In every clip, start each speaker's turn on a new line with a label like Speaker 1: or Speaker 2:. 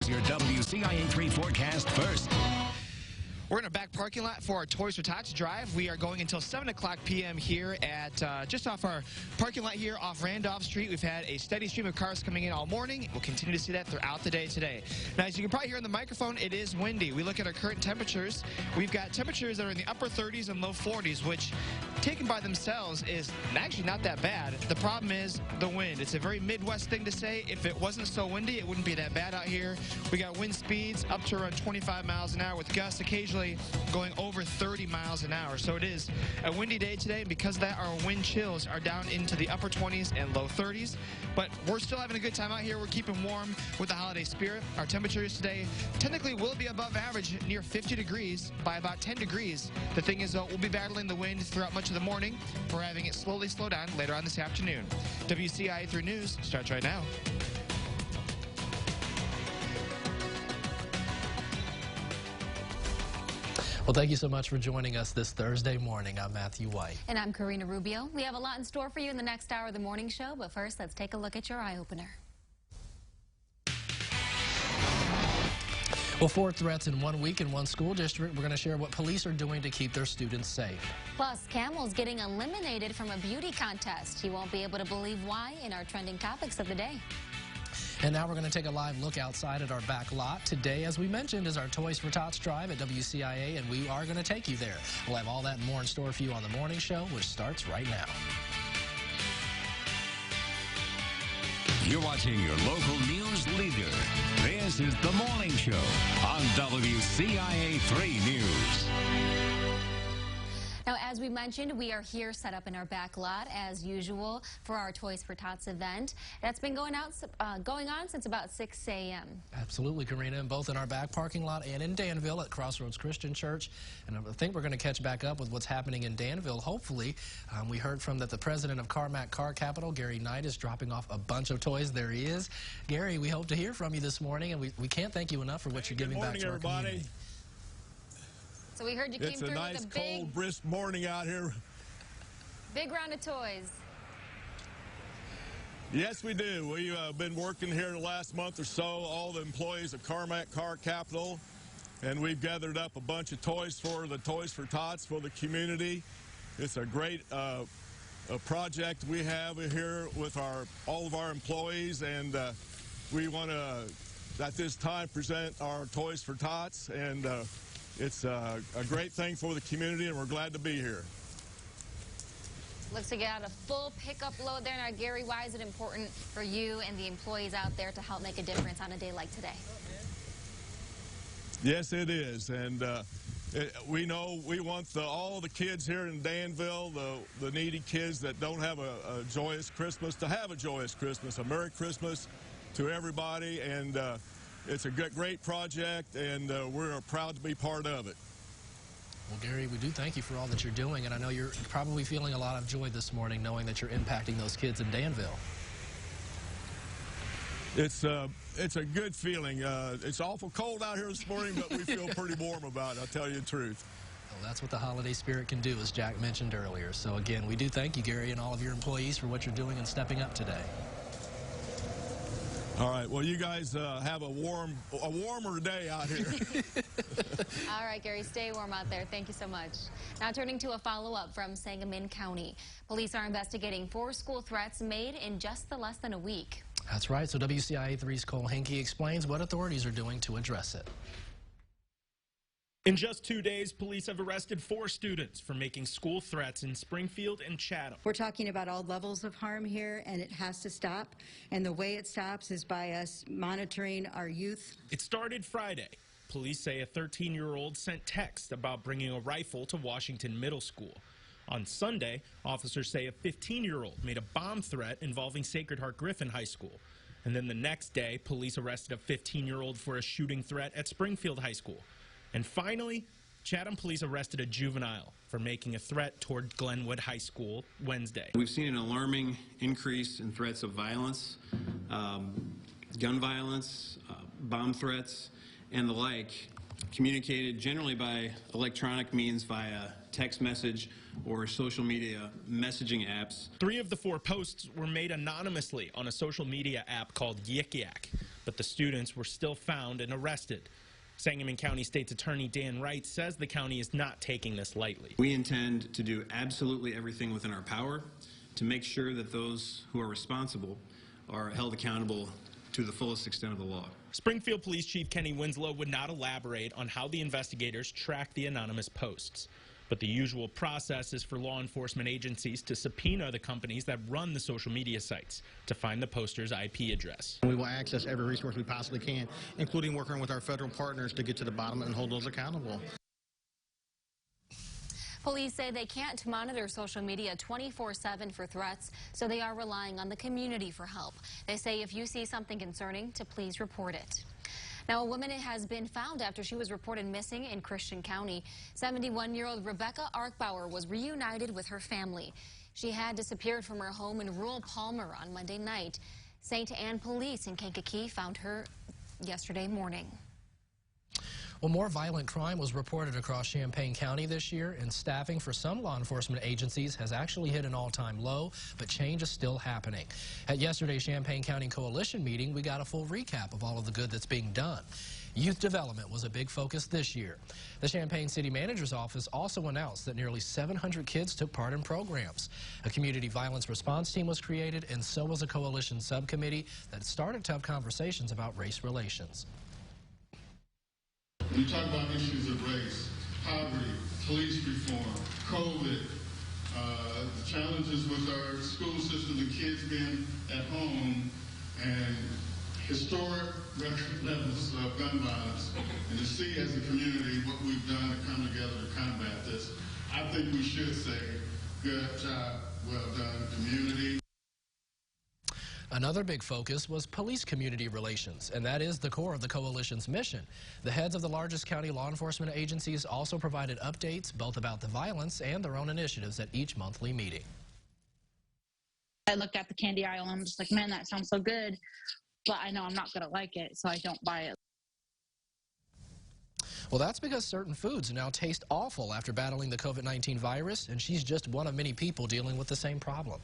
Speaker 1: Your WCIA3 forecast first.
Speaker 2: We're in a back parking lot for our Toys for Tots drive. We are going until 7 o'clock p.m. here at just off our parking lot here off Randolph Street. We've had a steady stream of cars coming in all morning. We'll continue to see that throughout the day today. Now, as you can probably hear on the microphone, it is windy. We look at our current temperatures. We've got temperatures that are in the upper 30s and low 40s, which taken by themselves is actually not that bad. The problem is the wind. It's a very Midwest thing to say. If it wasn't so windy, it wouldn't be that bad out here. We got wind speeds up to around 25 miles an hour with gusts occasionally going over 30 miles an hour. So it is a windy day today, and because of that, our wind chills are down into the upper 20s and low 30s. But we're still having a good time out here. We're keeping warm with the holiday spirit. Our temperatures today technically will be above average, near 50 degrees by about 10 degrees. The thing is, though, we'll be battling the wind throughout much of the morning. We're having it slowly slow down later on this afternoon. WCIA3 News starts right now.
Speaker 3: Well, thank you so much for joining us this Thursday morning. I'm Matthew White.
Speaker 4: And I'm Karina Rubio. We have a lot in store for you in the next hour of the morning show, but first, let's take a look at your eye-opener.
Speaker 3: Well, 4 threats in 1 week in one school district. We're going to share what police are doing to keep their students safe.
Speaker 4: Plus, Camels getting eliminated from a beauty contest. You won't be able to believe why in our trending topics of the day.
Speaker 3: And now we're going to take a live look outside at our back lot. Today, as we mentioned, is our Toys for Tots drive at WCIA, and we are going to take you there. We'll have all that and more in store for you on the morning show, which starts right now.
Speaker 1: You're watching your local news leader. This is The Morning Show on WCIA3 News.
Speaker 4: Now, as we mentioned, we are here set up in our back lot as usual for our Toys for Tots event. That's been going on since about 6 a.m.
Speaker 3: Absolutely, Karina, and both in our back parking lot and in Danville at Crossroads Christian Church. And I think we're going to catch back up with what's happening in Danville, hopefully. We heard from that the president of Carmack Car Capital, Gary Knight, is dropping off a bunch of toys. There he is. Gary, we hope to hear from you this morning, and we can't thank you enough for what you're giving back to our community.
Speaker 4: So we heard you came through with a big...
Speaker 5: It's a nice, cold, brisk morning out here.
Speaker 4: Big round of toys.
Speaker 5: Yes, we do. We've been working here the last month or so, all the employees of Carmack Car Capital, and we've gathered up a bunch of toys for the Toys for Tots for the community. It's a great a project we have here with all of our employees, and we want to, at this time, present our Toys for Tots, and it's a great thing for the community, and we're glad to be here.
Speaker 4: Looks like you got a full pickup load there. Now, Gary, why is it important for you and the employees out there to help make a difference on a day like today?
Speaker 5: Yes, it is, and we know we want all the kids here in Danville, the needy kids that don't have a joyous Christmas, to have a joyous Christmas, a Merry Christmas to everybody, and it's a great project, and we're proud to be part of it.
Speaker 3: Well, Gary, we do thank you for all that you're doing, and I know you're probably feeling a lot of joy this morning knowing that you're impacting those kids in Danville.
Speaker 5: It's a good feeling. It's awful cold out here this morning, but we feel pretty warm about it, I'll tell you the truth.
Speaker 3: Well, that's what the holiday spirit can do, as Jack mentioned earlier. So, again, we do thank you, Gary, and all of your employees for what you're doing and stepping up today.
Speaker 5: All right. Well, you guys have a warmer day out here.
Speaker 4: All right, Gary, stay warm out there. Thank you so much. Now turning to a follow-up from Sangamon County. Police are investigating 4 school threats made in just less than a week.
Speaker 3: That's right. So WCIA3's Cole Henke explains what authorities are doing to address it.
Speaker 6: In just 2 days, police have arrested 4 students for making school threats in Springfield and Chatham.
Speaker 7: We're talking about all levels of harm here, and it has to stop. And the way it stops is by us monitoring our youth.
Speaker 6: It started Friday. Police say a 13-year-old sent text about bringing a rifle to Washington Middle School. On Sunday, officers say a 15-year-old made a bomb threat involving Sacred Heart Griffin High School. And then the next day, police arrested a 15-year-old for a shooting threat at Springfield High School. And finally, Chatham police arrested a juvenile for making a threat toward Glenwood High School Wednesday.
Speaker 8: We've seen an alarming increase in threats of violence, gun violence, bomb threats, and the like, communicated generally by electronic means via text message or social media messaging apps.
Speaker 6: 3 of the 4 posts were made anonymously on a social media app called Yik Yak. but the students were still found and arrested. Sangamon County State's Attorney Dan Wright says the county is not taking this lightly.
Speaker 8: We intend to do absolutely everything within our power to make sure that those who are responsible are held accountable to the fullest extent of the law.
Speaker 6: Springfield Police Chief Kenny Winslow would not elaborate on how the investigators tracked the anonymous posts. But the usual process is for law enforcement agencies to subpoena the companies that run the social media sites to find the poster's IP address.
Speaker 9: We will access every resource we possibly can, including working with our federal partners to get to the bottom and hold those accountable.
Speaker 4: Police say they can't monitor social media 24/7 for threats, so they are relying on the community for help. They say if you see something concerning, to please report it. Now, a woman has been found after she was reported missing in Christian County. 71-year-old Rebecca Arkbauer was reunited with her family. She had disappeared from her home in rural Palmer on Monday night. St. Anne Police in Kankakee found her yesterday morning.
Speaker 3: Well, more violent crime was reported across Champaign County this year, and staffing for some law enforcement agencies has actually hit an all-time low, but change is still happening. At yesterday's Champaign County Coalition meeting, we got a full recap of all of the good that's being done. Youth development was a big focus this year. The Champaign City Manager's Office also announced that nearly 700 kids took part in programs. A community violence response team was created, and so was a coalition subcommittee that started to have conversations about race relations.
Speaker 10: When you talk about issues of race, poverty, police reform, COVID, the challenges with our school system, the kids being at home, and historic record levels of gun violence, and to see as a community what we've done to come together to combat this, I think we should say, good job, well done, community.
Speaker 3: Another big focus was police community relations, and that is the core of the coalition's mission. The heads of the largest county law enforcement agencies also provided updates both about the violence and their own initiatives at each monthly meeting.
Speaker 11: I look at the candy aisle and I'm just like, man, that sounds so good, but I know I'm not going to like it, so I don't buy it.
Speaker 3: Well, that's because certain foods now taste awful after battling the COVID-19 virus, and she's just one of many people dealing with the same problem.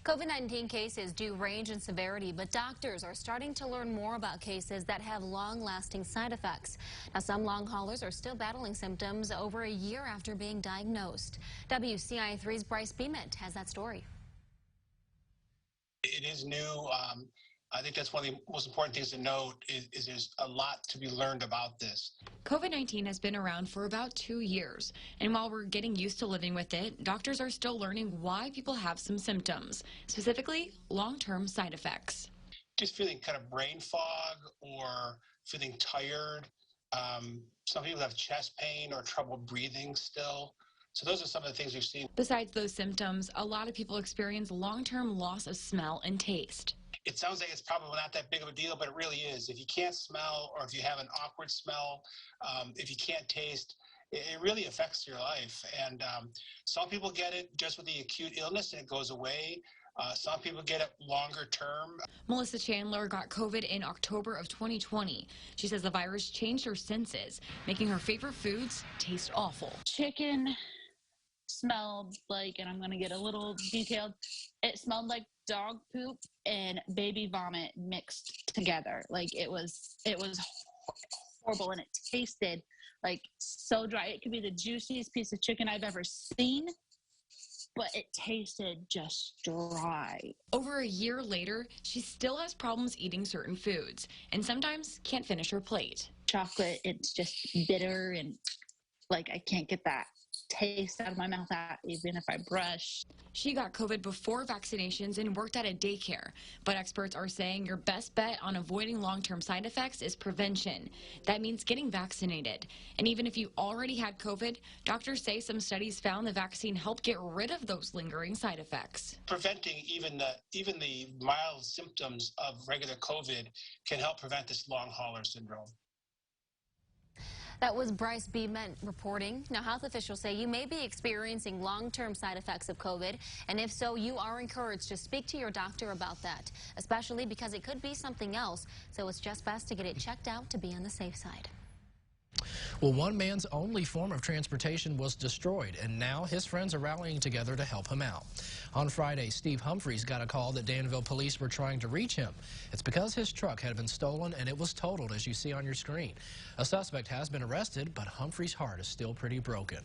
Speaker 4: COVID-19 cases do range in severity, but doctors are starting to learn more about cases that have long-lasting side effects. Now, some long haulers are still battling symptoms over a year after being diagnosed. WCIA3's Bryce Beament has that story.
Speaker 12: It is new. I think that's one of the most important things to note is there's a lot to be learned about this.
Speaker 13: COVID-19 has been around for about 2 years, and while we're getting used to living with it, doctors are still learning why people have some symptoms, specifically long-term side effects.
Speaker 12: Just feeling kind of brain fog or feeling tired. Some people have chest pain or trouble breathing still. So those are some of the things we've seen.
Speaker 13: Besides those symptoms, a lot of people experience long-term loss of smell and taste.
Speaker 12: It sounds like it's probably not that big of a deal, but it really is. If you can't smell, or if you have an awkward smell, if you can't taste, it really affects your life. And some people get it just with the acute illness and it goes away. Some people get it longer term.
Speaker 13: Melissa Chandler got COVID in October of 2020. She says the virus changed her senses, making her favorite foods taste awful.
Speaker 11: Chicken smelled like, and I'm going to get a little detailed, it smelled like dog poop and baby vomit mixed together. Like it was horrible, and it tasted like so dry. It could be the juiciest piece of chicken I've ever seen, but it tasted just dry.
Speaker 13: Over a year later, she still has problems eating certain foods and sometimes can't finish her plate.
Speaker 11: Chocolate, it's just bitter, and like I can't get that taste out of my mouth even if I brush.
Speaker 13: She got COVID before vaccinations and worked at a daycare, but experts are saying your best bet on avoiding long-term side effects is prevention. That means getting vaccinated. And even if you already had COVID, doctors say some studies found the vaccine helped get rid of those lingering side effects.
Speaker 12: Preventing even the mild symptoms of regular COVID can help prevent this long hauler syndrome.
Speaker 4: That was Bryce Beament reporting. Now, health officials say you may be experiencing long-term side effects of COVID, and if so, you are encouraged to speak to your doctor about that, especially because it could be something else, so it's just best to get it checked out to be on the safe side.
Speaker 3: Well, one man's only form of transportation was destroyed, and now his friends are rallying together to help him out. On Friday, Steve Humphreys got a call that Danville police were trying to reach him. It's because his truck had been stolen and it was totaled, as you see on your screen. A suspect has been arrested, but Humphreys' heart is still pretty broken.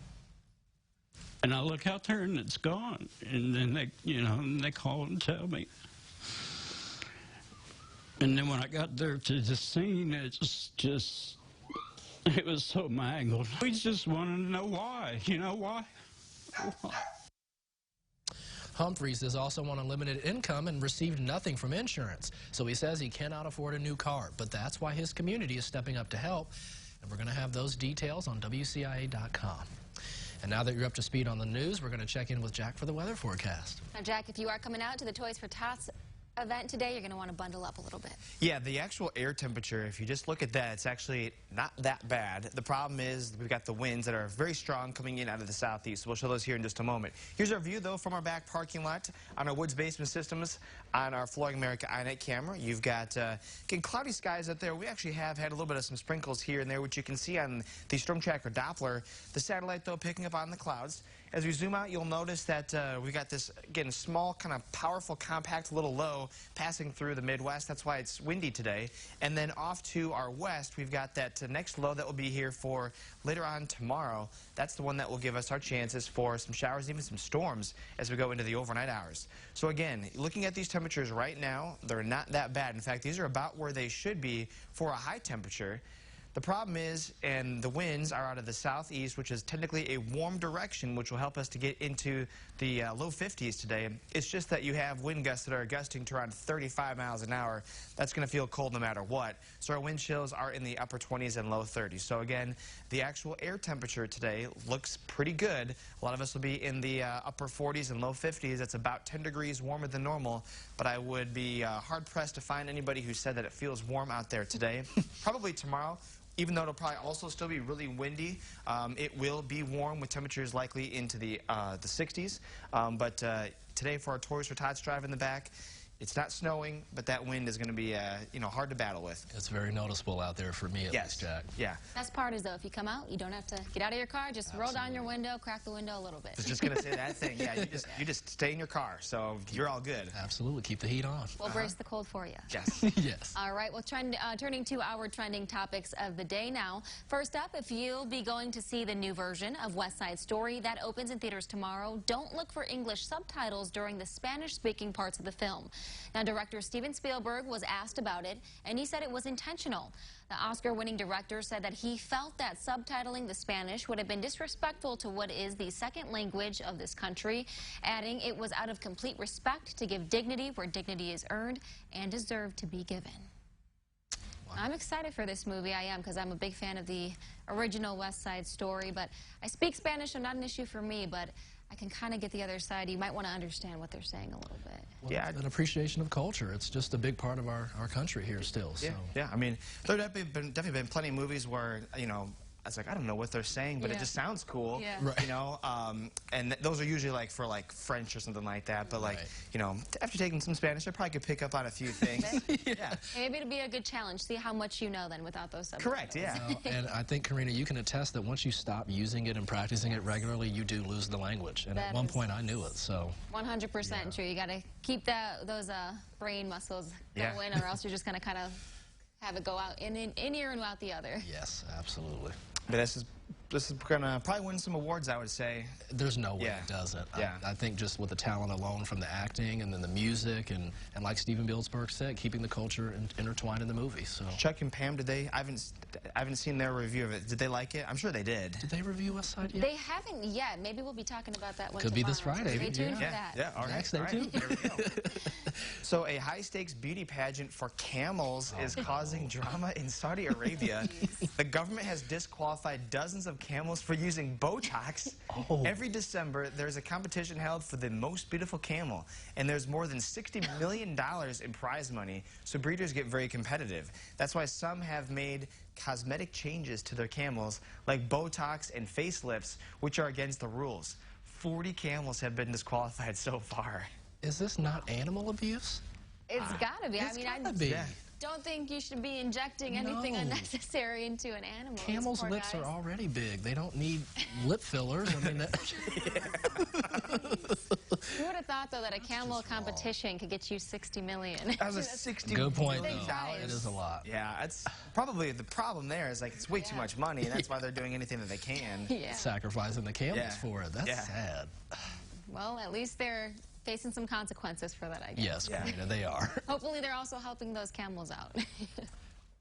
Speaker 14: And I look out there and it's gone. And then they call and tell me. And then when I got there to the scene, it was so mangled. We just wanted to know why. You know why?
Speaker 3: Humphreys is also on a limited income and received nothing from insurance. So he says he cannot afford a new car. But that's why his community is stepping up to help. And we're going to have those details on WCIA.com. And now that you're up to speed on the news, we're going to check in with Jack for the weather forecast.
Speaker 4: Now, Jack, if you are coming out to the Toys for Tots event today, you're going to want to bundle up a little bit.
Speaker 2: Yeah, the actual air temperature, if you just look at that, it's actually not that bad. The problem is we've got the winds that are very strong coming in out of the southeast. We'll show those here in just a moment. Here's our view, though, from our back parking lot on our Woods Basement Systems on our Flooring America iNet camera. You've got again, cloudy skies out there. We actually have had a little bit of some sprinkles here and there, which you can see on the Storm Tracker Doppler. The satellite, though, picking up on the clouds. As we zoom out, you'll notice that we got this, again, small, kind of powerful, compact little low passing through the Midwest. That's why it's windy today. And then off to our west, we've got that next low that will be here for later on tomorrow. That's the one that will give us our chances for some showers, even some storms as we go into the overnight hours. So again, looking at these temperatures right now, they're not that bad. In fact, these are about where they should be for a high temperature. The problem is, and the winds are out of the southeast, which is technically a warm direction, which will help us to get into the low 50s today. It's just that you have wind gusts that are gusting to around 35 miles an hour. That's going to feel cold no matter what. So our wind chills are in the upper 20s and low 30s. So again, the actual air temperature today looks pretty good. A lot of us will be in the upper 40s and low 50s. That's about 10 degrees warmer than normal. But I would be hard-pressed to find anybody who said that it feels warm out there today. Probably tomorrow. Even though it'll probably also still be really windy, it will be warm with temperatures likely into the 60s. But today for our Toys for Tots drive in the back, it's not snowing, but that wind is going to be hard to battle with.
Speaker 3: It's very noticeable out there for me, at least, Jack.
Speaker 2: Yeah.
Speaker 4: Best part is, though, if you come out, you don't have to get out of your car. Just roll down your window, crack the window a little bit.
Speaker 2: I was just going to say that thing. Yeah, you just stay in your car, so you're all good.
Speaker 3: Absolutely. Keep the heat on.
Speaker 4: We'll brace the cold for you.
Speaker 2: Yes.
Speaker 3: Yes.
Speaker 4: All right. Well, turning to our trending topics of the day now. First up, if you'll be going to see the new version of West Side Story that opens in theaters tomorrow, don't look for English subtitles during the Spanish-speaking parts of the film. Now, director Steven Spielberg was asked about it, and he said it was intentional. The Oscar-winning director said that he felt that subtitling the Spanish would have been disrespectful to what is the second language of this country, adding it was out of complete respect to give dignity where dignity is earned and deserved to be given. Wow. I'm excited for this movie. I am, because I'm a big fan of the original West Side Story, but I speak Spanish, so not an issue for me, but I can kind of get the other side. You might want to understand what they're saying a little bit.
Speaker 3: Well, yeah, an appreciation of culture. It's just a big part of our country here still. So.
Speaker 2: Yeah. I mean, there have definitely been plenty of movies where, I was like, I don't know what they're saying, but it just sounds cool, right. And those are usually like for French or something like that. But after taking some Spanish, I probably could pick up on a few things. Yeah.
Speaker 4: Maybe it'd be a good challenge. See how much you know then without those subtitles.
Speaker 2: Correct. Yeah.
Speaker 3: And I think, Karina, you can attest that once you stop using it and practicing it regularly, you do lose the language. And at one point, I knew it. So
Speaker 4: 100% true. You got to keep those brain muscles going, or else you're just going to kind of have it go out in ear and out the other.
Speaker 3: Yes, absolutely.
Speaker 2: But this is going to probably win some awards, I would say.
Speaker 3: There's no way it doesn't.
Speaker 2: Yeah.
Speaker 3: I think just with the talent alone from the acting and then the music and like Steven Spielberg said, keeping the culture intertwined in the movie. So
Speaker 2: Chuck and Pam, did they? I haven't seen their review of it. Did they like it? I'm sure they did.
Speaker 3: Did they review West Side yet?
Speaker 4: They haven't yet. Maybe we'll be talking about that one
Speaker 3: Could
Speaker 4: tomorrow.
Speaker 3: be this Friday.
Speaker 4: Stay tuned for that.
Speaker 2: Yeah, all right.
Speaker 3: Next, stay tuned.
Speaker 2: There we go. So a high-stakes beauty pageant for camels is causing drama in Saudi Arabia. The government has disqualified dozens of camels for using Botox. Every December, there's a competition held for the most beautiful camel, and there's more than $60 million in prize money, so breeders get very competitive. That's why some have made cosmetic changes to their camels, like Botox and facelifts, which are against the rules. 40 camels have been disqualified so far.
Speaker 3: Is this not animal abuse?
Speaker 4: It's got to be.
Speaker 3: It's gotta be.
Speaker 4: don't think you should be injecting anything unnecessary into an animal.
Speaker 3: Camels' lips are already big. They don't need lip fillers. I mean,
Speaker 4: Who would have thought, though, that a camel competition could get you $60 million?
Speaker 2: That was a $60
Speaker 3: Good point,
Speaker 2: million.
Speaker 3: though. It is a lot.
Speaker 2: Yeah, it's probably the problem there is, like, it's way too much money, and that's why they're doing anything that they can.
Speaker 3: Sacrificing the camels for it. That's sad.
Speaker 4: Well, at least they're facing some consequences for that, I guess.
Speaker 3: Yes, Karina, they are.
Speaker 4: Hopefully they're also helping those camels out.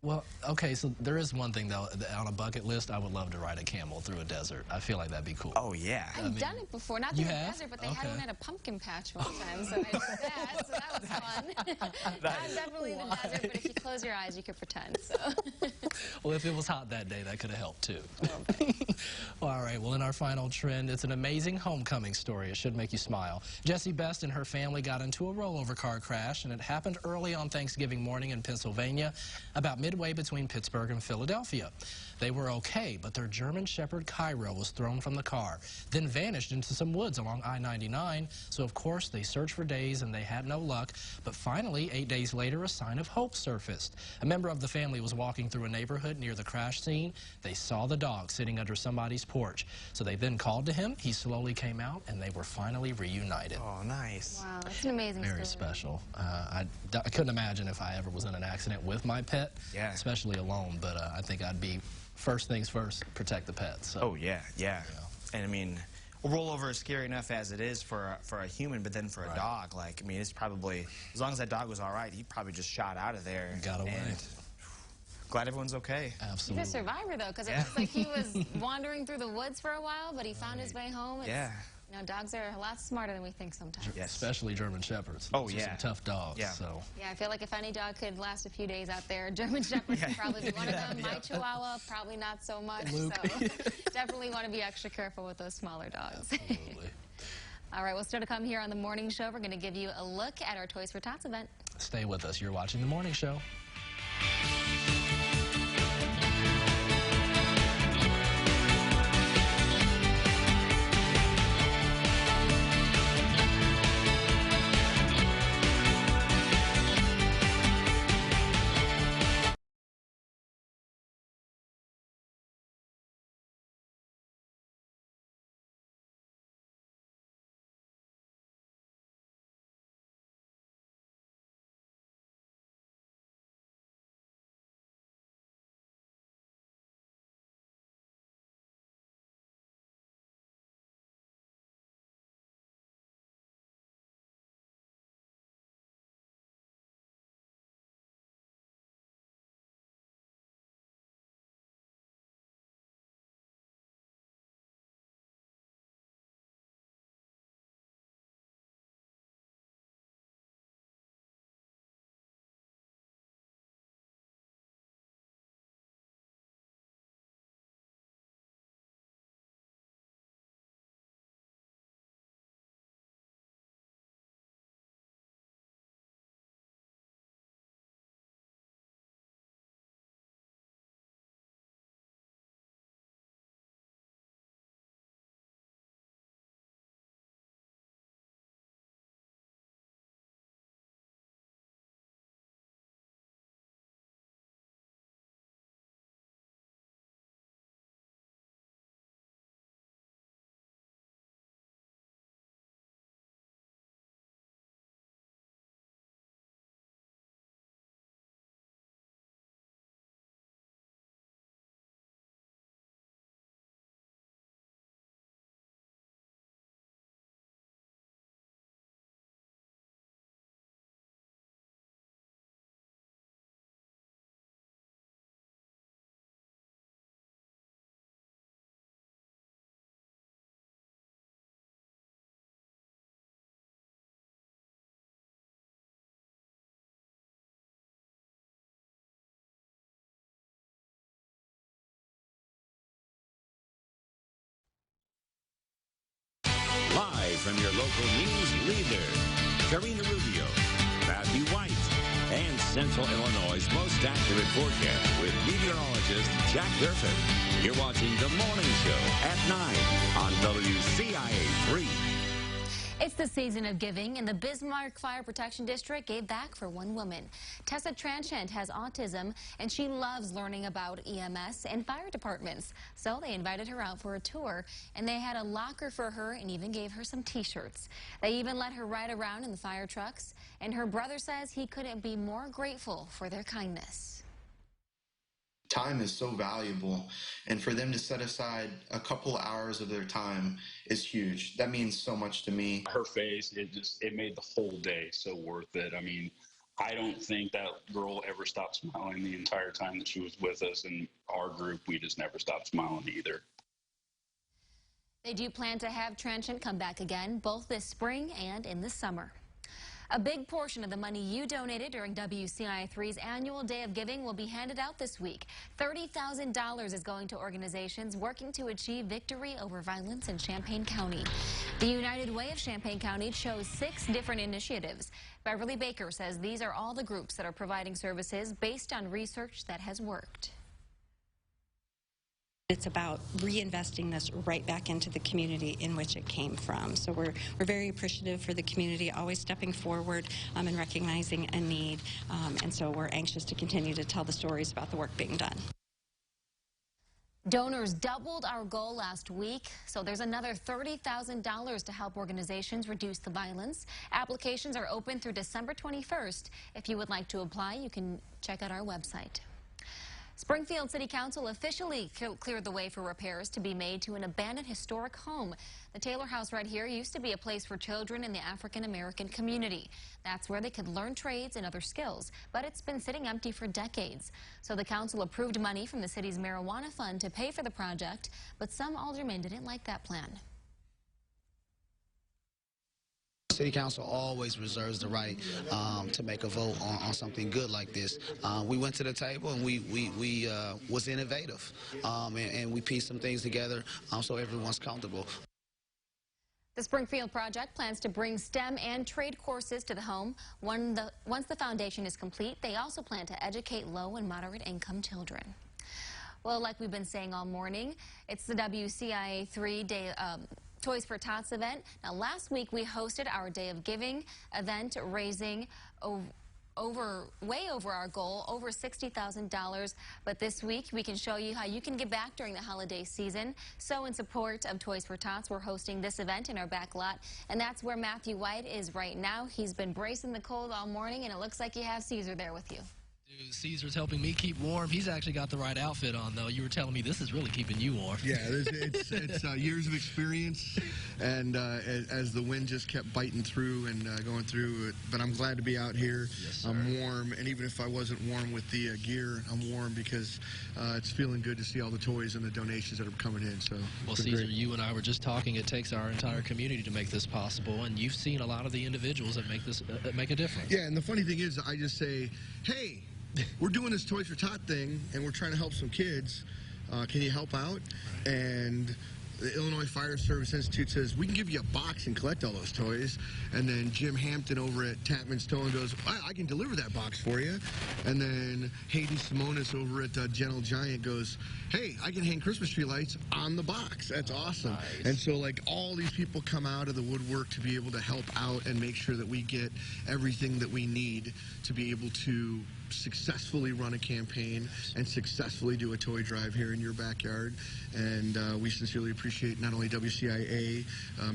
Speaker 3: Well, okay, so there is one thing, though, on a bucket list. I would love to ride a camel through a desert. I feel like that'd be cool.
Speaker 2: Oh, yeah.
Speaker 4: I've done it before. Not through the desert, but they had one at a pumpkin patch one time, so I did that, so that was fun. Not definitely the desert, but if you close your eyes, you could pretend, so.
Speaker 3: Well, if it was hot that day, that could have helped, too. Well, all right, well, in our final trend, it's an amazing homecoming story. It should make you smile. Jessie Best and her family got into a rollover car crash, and it happened early on Thanksgiving morning in Pennsylvania, about midway between Pittsburgh and Philadelphia. They were okay, but their German Shepherd Cairo was thrown from the car, then vanished into some woods along I-99. So, of course, they searched for days and they had no luck. But finally, 8 days later, a sign of hope surfaced. A member of the family was walking through a neighborhood near the crash scene. They saw the dog sitting under somebody's porch. So they then called to him. He slowly came out, and they were finally reunited.
Speaker 2: Oh, nice.
Speaker 4: Wow, that's an amazing story.
Speaker 3: Very special. I couldn't imagine if I ever was in an accident with my pet, especially alone. But I think I'd be, first things first, protect the pets. So.
Speaker 2: Oh, yeah. And I mean, a rollover is scary enough as it is for a human, but then for a dog, like, I mean, it's probably, as long as that dog was all right, he probably just shot out of there.
Speaker 3: Got away.
Speaker 2: Glad everyone's okay.
Speaker 3: Absolutely.
Speaker 4: He's a survivor, though, because it looks like he was wandering through the woods for a while, but he found his way home. It's, you know, dogs are a lot smarter than we think sometimes.
Speaker 3: Especially German Shepherds.
Speaker 2: Oh,
Speaker 3: Those are some tough dogs. So.
Speaker 4: Yeah, I feel like if any dog could last a few days out there, German Shepherds would probably be one of them. My Chihuahua, probably not so much. So definitely want to be extra careful with those smaller dogs.
Speaker 3: Absolutely.
Speaker 4: All right, well, still to come here on The Morning Show, we're going to give you a look at our Toys for Tots event.
Speaker 3: Stay with us. You're watching The Morning Show.
Speaker 1: Live from your local news leader, Karina Rubio, Matthew White, and Central Illinois' most accurate forecast with meteorologist Jack Durfin. You're watching The Morning Show at 9 on WCIA 3.
Speaker 4: It's the season of giving, and the Bismarck Fire Protection District gave back for one woman. Tessa Tranchant has autism, and she loves learning about EMS and fire departments. So they invited her out for a tour, and they had a locker for her and even gave her some T-shirts. They even let her ride around in the fire trucks, and her brother says he couldn't be more grateful for their kindness.
Speaker 15: Time is so valuable, and for them to set aside a couple hours of their time is huge. That means so much to me.
Speaker 16: Her face, it made the whole day so worth it. I mean, I don't think that girl ever stopped smiling the entire time that she was with us, and our group, we just never stopped smiling either.
Speaker 4: They do plan to have Tranchant come back again, both this spring and in the summer. A big portion of the money you donated during WCI3's annual Day of Giving will be handed out this week. $30,000 is going to organizations working to achieve victory over violence in Champaign County. The United Way of Champaign County chose 6 different initiatives. Beverly Baker says these are all the groups that are providing services based on research that has worked.
Speaker 17: It's about reinvesting this right back into the community in which it came from. So we're very appreciative for the community always stepping forward and recognizing a need. And so we're anxious to continue to tell the stories about the work being done.
Speaker 4: Donors doubled our goal last week, so there's another $30,000 to help organizations reduce the violence. Applications are open through December 21st. If you would like to apply, you can check out our website. Springfield City Council officially cleared the way for repairs to be made to an abandoned historic home. The Taylor House right here used to be a place for children in the African American community. That's where they could learn trades and other skills, but it's been sitting empty for decades. So the council approved money from the city's marijuana fund to pay for the project, but some aldermen didn't like that plan.
Speaker 18: City Council always reserves the right to make a vote on something good like this. We went to the table and we was innovative, and we pieced some things together so everyone's comfortable.
Speaker 4: The Springfield project plans to bring STEM and trade courses to the home. Once the foundation is complete, they also plan to educate low and moderate income children. Well, like we've been saying all morning, it's the WCIA3 Day Toys for Tots event. Now, last week we hosted our Day of Giving event, raising way over our goal, over $60,000. But this week we can show you how you can give back during the holiday season. So in support of Toys for Tots, we're hosting this event in our back lot, and that's where Matthew White is right now. He's been bracing the cold all morning, and it looks like you have Caesar there with you.
Speaker 3: Dude, Caesar's helping me keep warm. He's actually got the right outfit on, though. You were telling me this is really keeping you warm.
Speaker 19: Yeah, it's years of experience, and as the wind just kept biting through and going through it. But I'm glad to be out here.
Speaker 3: Yes,
Speaker 19: I'm warm, and even if I wasn't warm with the gear, I'm warm because it's feeling good to see all the toys and the donations that are coming in. So,
Speaker 3: well, Caesar, you and I were just talking. It takes our entire community to make this possible, and you've seen a lot of the individuals that make this make a difference.
Speaker 19: Yeah, and the funny thing is, I just say, hey, we're doing this Toys for Tot thing, and we're trying to help some kids. Can you help out? And the Illinois Fire Service Institute says, we can give you a box and collect all those toys. And then Jim Hampton over at Tapman Stone goes, I can deliver that box for you. And then Hayden Simonis over at Gentle Giant goes, hey, I can hang Christmas tree lights on the box. That's awesome. Nice. And so, like, all these people come out of the woodwork to be able to help out and make sure that we get everything that we need to be able to successfully run a campaign and successfully do a toy drive here in your backyard. And we sincerely appreciate not only WCIA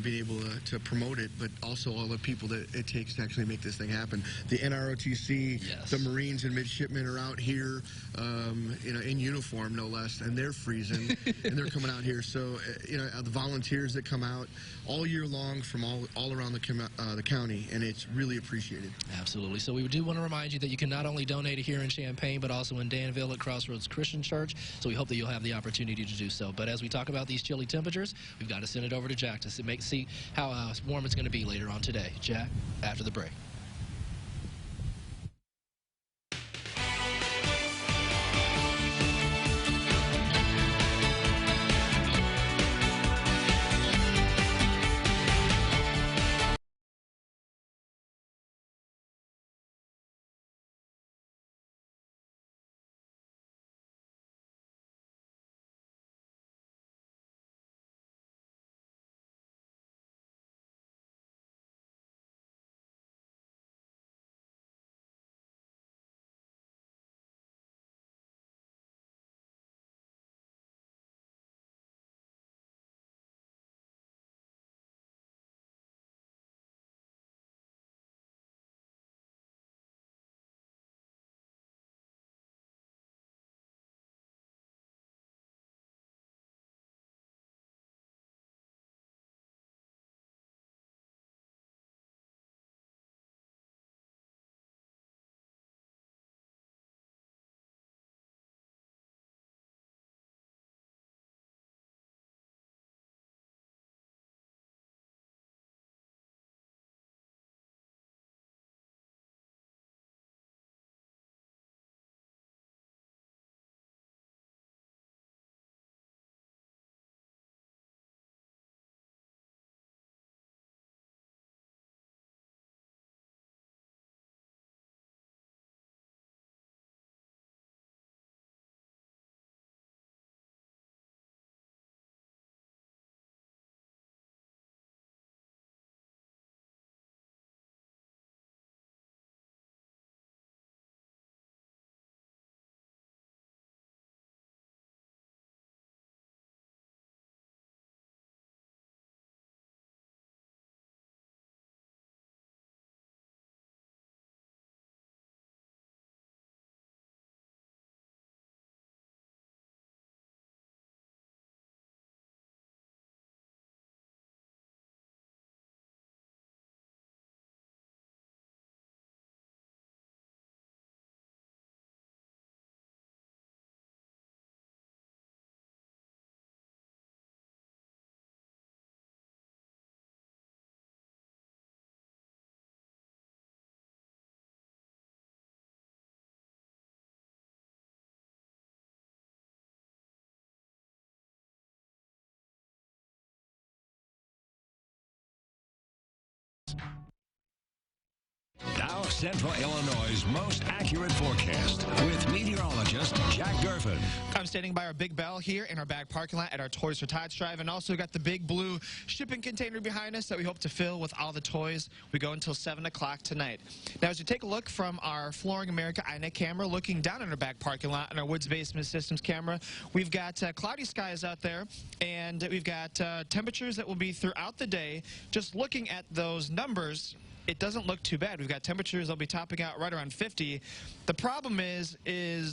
Speaker 19: being able to promote it, but also all the people that it takes to actually make this thing happen. The NROTC, yes. The Marines and midshipmen are out here, in uniform, no less, and they're freezing, and they're coming out here. So, the volunteers that come out all year long from all around the county, and it's really appreciated.
Speaker 3: Absolutely. So we do want to remind you that you can not only donate here in Champaign, but also in Danville at Crossroads Christian Church. So we hope that you'll have the opportunity to do so. But as we talk about these chilly temperatures, we've got to send it over to Jack to see how warm it's going to be later on today. Jack, after the break.
Speaker 1: Central Illinois' most accurate forecast with meteorologist Jack Durfin.
Speaker 2: I'm standing by our Big Bell here in our back parking lot at our Toys for Tots drive, and also got the big blue shipping container behind us that we hope to fill with all the toys. We go until 7 o'clock tonight. Now, as you take a look from our Flooring America iNet camera, looking down in our back parking lot on our Woods Basement Systems camera, we've got cloudy skies out there, and we've got temperatures that will be throughout the day. Just looking at those numbers, it doesn't look too bad. We've got temperatures that'll be topping out right around 50. The problem is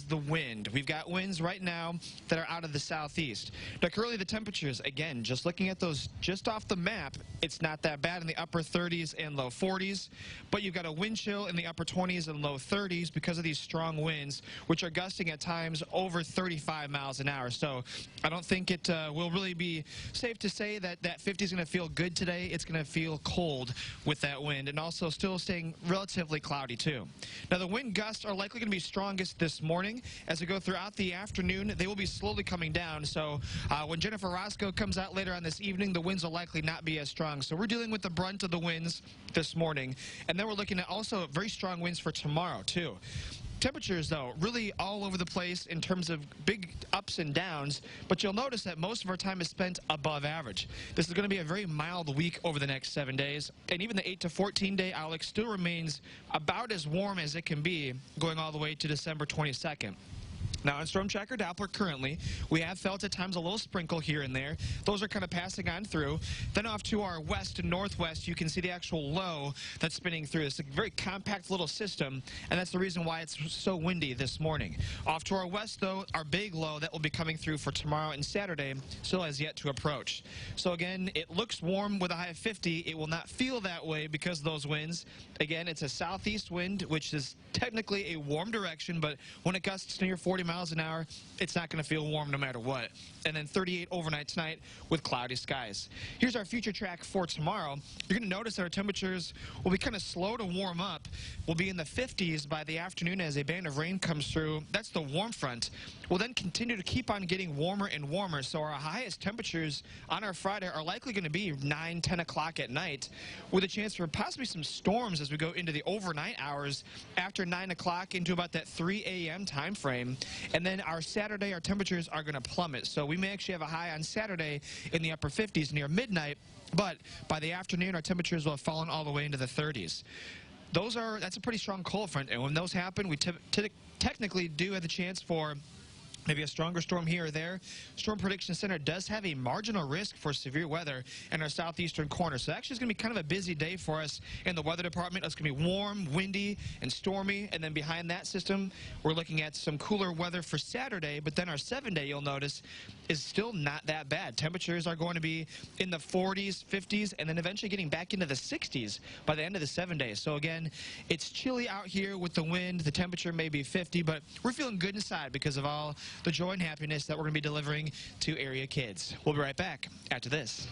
Speaker 2: the wind. We've got winds right now that are out of the southeast. Now, currently the temperatures, again, just looking at those just off the map, it's not that bad in the upper 30s and low 40s, but you've got a wind chill in the upper 20s and low 30s because of these strong winds, which are gusting at times over 35 miles an hour. So I don't think it will really be safe to say that 50 is going to feel good today. It's going to feel cold with that wind, and also still staying relatively cloudy too. Now, the wind gusts are likely going to be strongest this morning. As we go throughout the afternoon, they will be slowly coming down. So when Jennifer Roscoe comes out later on this evening, the winds will likely not be as strong. So we're dealing with the brunt of the winds this morning. And then we're looking at also very strong winds for tomorrow too. Temperatures, though, really all over the place in terms of big ups and downs, but you'll notice that most of our time is spent above average. This is going to be a very mild week over the next 7 days, and even the 8 to 14-day outlook still remains about as warm as it can be going all the way to December 22nd. Now, on Storm Tracker Doppler currently, we have felt at times a little sprinkle here and there. Those are kind of passing on through. Then off to our west and northwest, you can see the actual low that's spinning through. It's a very compact little system, and that's the reason why it's so windy this morning. Off to our west, though, our big low that will be coming through for tomorrow and Saturday still has yet to approach. So again, it looks warm with a high of 50. It will not feel that way because of those winds. Again, it's a southeast wind, which is technically a warm direction, but when it gusts near 40 miles an hour, it's not going to feel warm no matter what. And then 38 overnight tonight with cloudy skies. Here's our future track for tomorrow. You're going to notice that our temperatures will be kind of slow to warm up. We'll be in the 50s by the afternoon as a band of rain comes through. That's the warm front. We'll then continue to keep on getting warmer and warmer. So our highest temperatures on our Friday are likely going to be 9, 10 o'clock at night, with a chance for possibly some storms as we go into the overnight hours after 9 o'clock into about that 3 a.m. time frame. And then our Saturday, our temperatures are going to plummet. So we may actually have a high on Saturday in the upper 50s near midnight, but by the afternoon, our temperatures will have fallen all the way into the 30s. That's a pretty strong cold front, and when those happen, we technically do have the chance for maybe a stronger storm here or there. Storm Prediction Center does have a marginal risk for severe weather in our southeastern corner. So actually it's going to be kind of a busy day for us in the weather department. It's going to be warm, windy, and stormy. And then behind that system, we're looking at some cooler weather for Saturday. But then our 7-day, you'll notice, is still not that bad. Temperatures are going to be in the 40s, 50s, and then eventually getting back into the 60s by the end of the 7 days. So again, it's chilly out here with the wind. The temperature may be 50, but we're feeling good inside because of all the joy and happiness that we're going to be delivering to area kids. We'll be right back after this.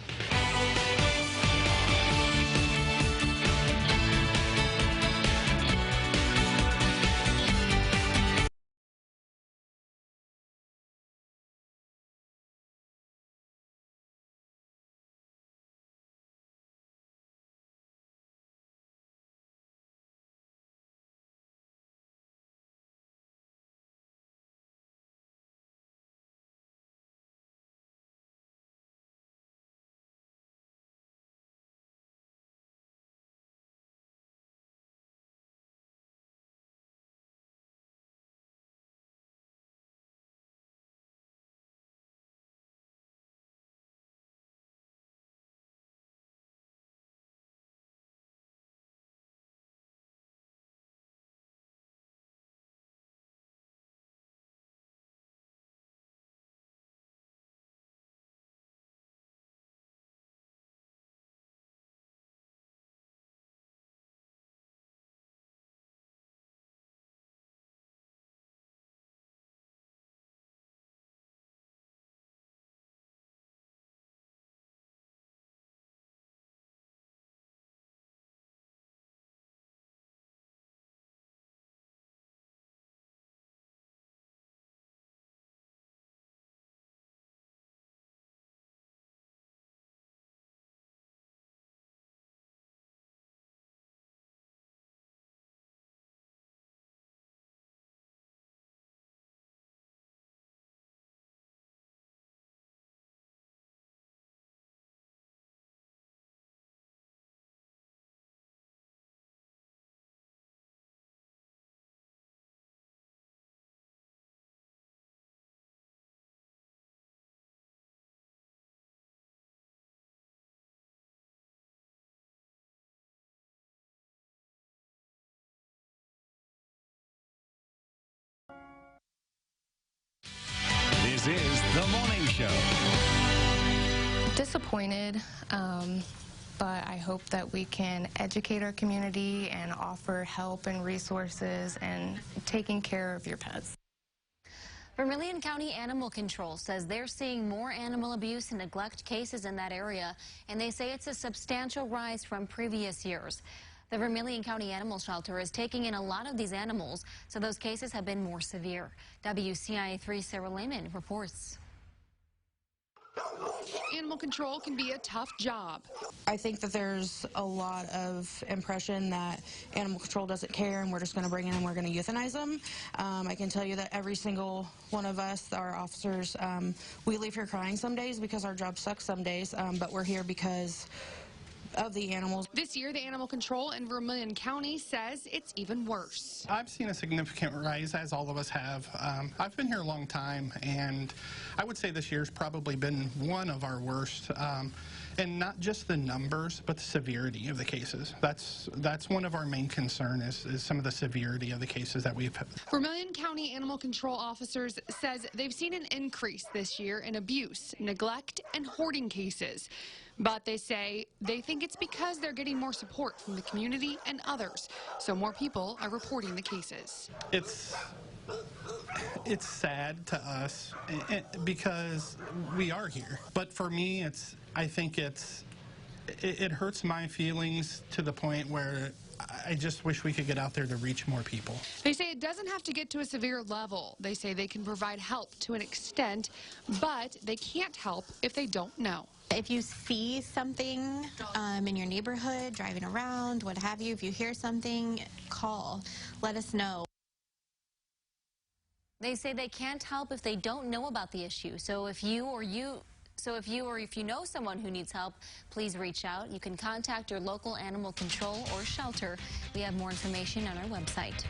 Speaker 1: This is The Morning Show.
Speaker 20: Disappointed, but I hope that we can educate our community and offer help and resources and taking care of your pets.
Speaker 4: Vermilion County Animal Control says they're seeing more animal abuse and neglect cases in that area, and they say it's a substantial rise from previous years. The Vermilion County Animal Shelter is taking in a lot of these animals, so those cases have been more severe. WCIA3 Sarah Lehman reports.
Speaker 21: Animal control can be a tough job.
Speaker 22: I think that there's a lot of impression that animal control doesn't care and we're just going to bring in and we're going to euthanize them. I can tell you that every single one of us, our officers, we leave here crying some days because our job sucks some days, but we're here because of the animals.
Speaker 21: This year, the Animal Control in Vermilion County says it's even worse.
Speaker 23: I've seen a significant rise, as all of us have. I've been here a long time, and I would say this year's probably been one of our worst. And not just the numbers, but the severity of the cases. That's one of our main concerns is some of the severity of the cases that we've had.
Speaker 21: Vermilion County Animal Control officers says they've seen an increase this year in abuse, neglect, and hoarding cases. But they say they think it's because they're getting more support from the community and others, so more people are reporting the cases.
Speaker 23: It's sad to us because we are here. But for me, I think it hurts my feelings to the point where I just wish we could get out there to reach more people.
Speaker 21: They say it doesn't have to get to a severe level. They say they can provide help to an extent, but they can't help if they don't know.
Speaker 24: If you see something in your neighborhood, driving around, what have you, if you hear something, call. Let us know.
Speaker 4: They say they can't help if they don't know about the issue. So if you know someone who needs help, please reach out. You can contact your local animal control or shelter. We have more information on our website.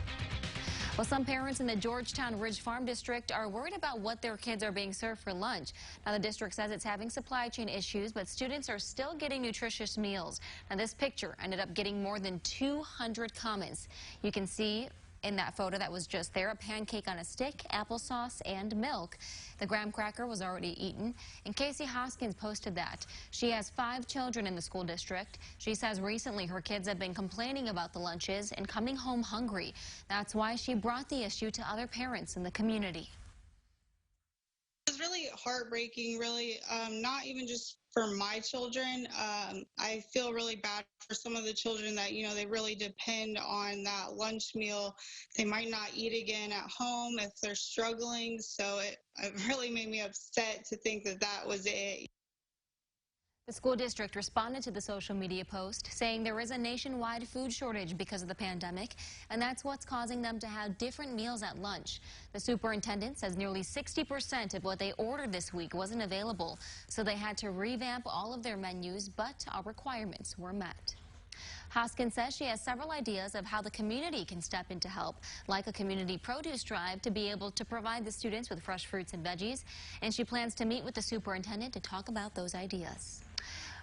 Speaker 4: Well, some parents in the Georgetown Ridge Farm District are worried about what their kids are being served for lunch. Now, the district says it's having supply chain issues, but students are still getting nutritious meals. Now, this picture ended up getting more than 200 comments. You can see in that photo that was just there, a pancake on a stick, applesauce, and milk. The graham cracker was already eaten, and Casey Hoskins posted that. She has 5 children in the school district. She says recently her kids have been complaining about the lunches and coming home hungry. That's why she brought the issue to other parents in the community.
Speaker 25: It's really heartbreaking, really, not even just for my children. I feel really bad for some of the children that, they really depend on that lunch meal. They might not eat again at home if they're struggling. So it really made me upset to think that that was it.
Speaker 4: The school district responded to the social media post, saying there is a nationwide food shortage because of the pandemic, and that's what's causing them to have different meals at lunch. The superintendent says nearly 60% of what they ordered this week wasn't available, so they had to revamp all of their menus, but our requirements were met. Hoskins says she has several ideas of how the community can step in to help, like a community produce drive to be able to provide the students with fresh fruits and veggies, and she plans to meet with the superintendent to talk about those ideas.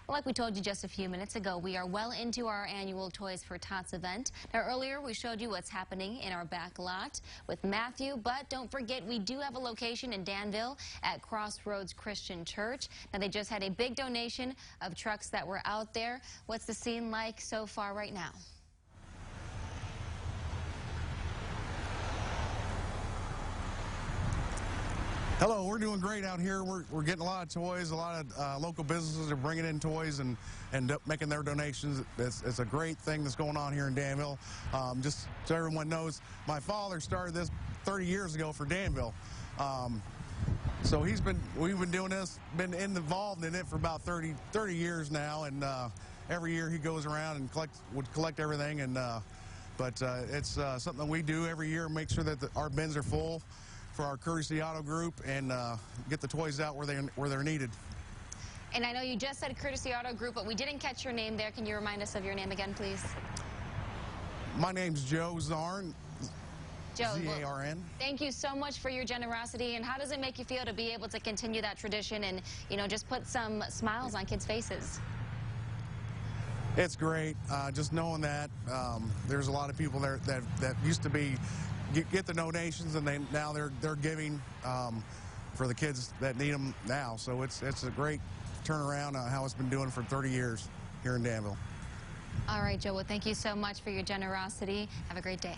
Speaker 4: Like we told you just a few minutes ago, we are well into our annual Toys for Tots event. Now, earlier we showed you what's happening in our back lot with Matthew, but don't forget we do have a location in Danville at Crossroads Christian Church. Now, they just had a big donation of trucks that were out there. What's the scene like so far right now?
Speaker 26: Hello, we're doing great out here. We're getting a lot of toys. A lot of local businesses are bringing in toys and making their donations. It's a great thing that's going on here in Danville. Just so everyone knows, my father started this 30 years ago for Danville. So we've been doing this, been involved in it for about 30 years now, and every year he goes around and would collect everything. And but it's something we do every year, make sure that our bins are full for our Courtesy Auto Group and get the toys out where they're needed.
Speaker 4: And I know you just said Courtesy Auto Group, but we didn't catch your name there. Can you remind us of your name again, please?
Speaker 26: My name's Joe Zarn.
Speaker 4: Joe,
Speaker 26: Z-A-R-N.
Speaker 4: Thank you so much for your generosity. And how does it make you feel to be able to continue that tradition and, just put some smiles on kids' faces?
Speaker 26: It's great. Just knowing that there's a lot of people there that used to be get the donations, and now they're giving for the kids that need them now. So it's a great turnaround on how it's been doing for 30 years here in Danville.
Speaker 4: All right, Joe. Well, thank you so much for your generosity. Have a great day.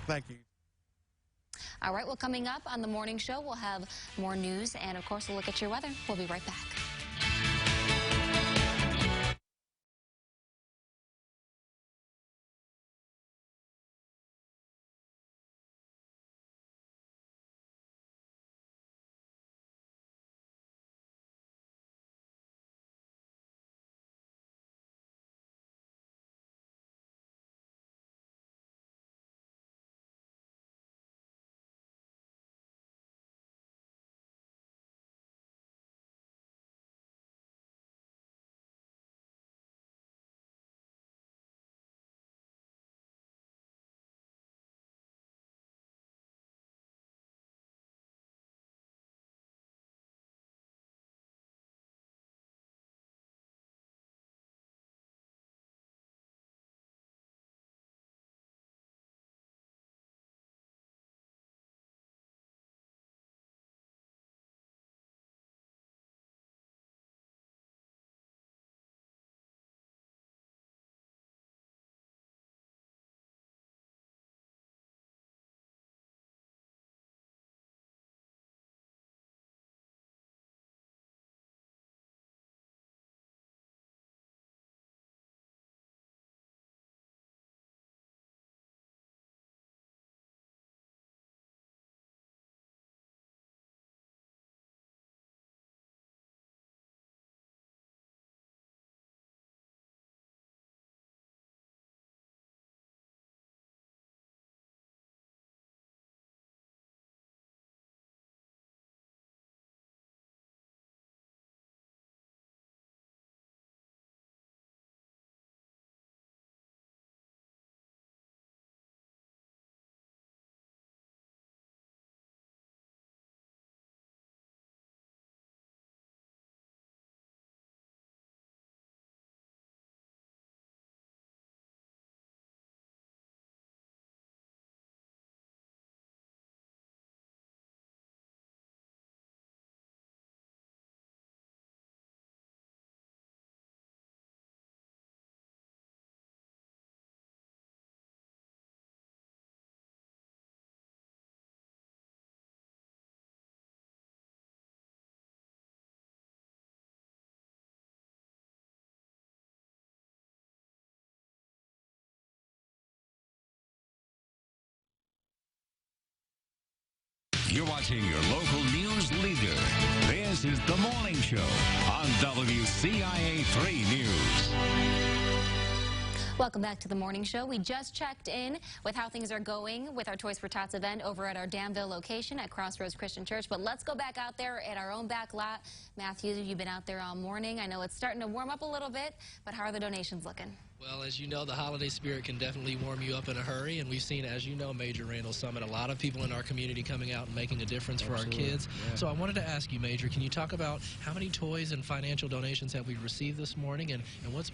Speaker 26: Thank you.
Speaker 4: All right, well, coming up on the morning show, we'll have more news and, of course, a look at your weather. We'll be right back.
Speaker 1: You're watching your local news leader. This is The Morning Show on WCIA 3 News.
Speaker 4: Welcome back to the morning show. We just checked in with how things are going with our Toys for Tots event over at our Danville location at Crossroads Christian Church. But let's go back out there at our own back lot. Matthew, you've been out there all morning. I know it's starting to warm up a little bit, but how are the donations looking?
Speaker 3: Well, as you know, the holiday spirit can definitely warm you up in a hurry, and we've seen, as you know, Major Randall Summit, a lot of people in our community coming out and making a difference for our kids. Yeah. So I wanted to ask you, Major, can you talk about how many toys and financial donations have we received this morning, and what's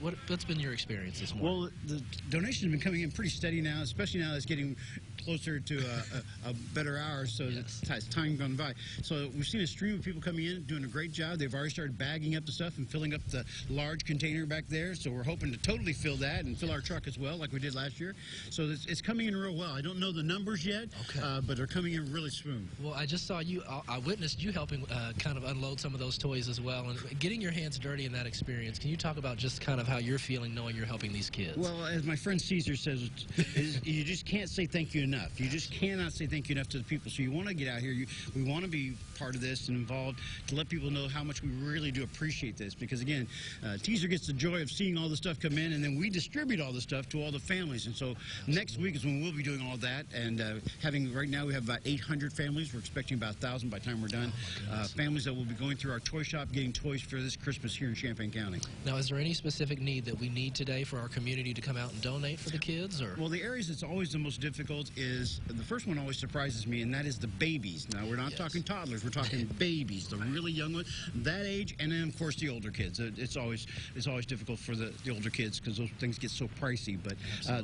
Speaker 3: been your experience this morning?
Speaker 5: Well, the donations have been coming in pretty steady now, especially now it's getting closer to a better hour, so yes. It's time gone by. So we've seen a stream of people coming in, doing a great job. They've already started bagging up the stuff and filling up the large container back there, so we're hoping to totally fill that and fill our truck as well, like we did last year. So it's coming in real well. I don't know the numbers yet, but they're coming in really smooth.
Speaker 3: Well, I just saw you, I witnessed you helping kind of unload some of those toys as well, and getting your hands dirty in that experience. Can you talk about just kind of how you're feeling knowing you're helping these kids?
Speaker 5: Well, as my friend Caesar says, you just can't say thank you enough. You just cannot say thank you enough to the people. So you want to get out here. We want to be part of this and involved to let people know how much we really do appreciate this. Because, again, Teaser gets the joy of seeing all the stuff come in, and then we distribute all the stuff to all the families. And so next week is when we'll be doing all that. And right now we have about 800 families. We're expecting about 1,000 by the time we're done. Families that will be going through our toy shop getting toys for this Christmas here in Champaign County.
Speaker 3: Now, is there any specific need that we need today for our community to come out and donate for the kids? Or?
Speaker 5: Well, the areas that's always the most difficult is, the first one always surprises me, and that is the babies. Now, we're not talking toddlers, we're talking babies, the really young ones, that age, and then, of course, the older kids. It's always difficult for the older kids because those things get so pricey, but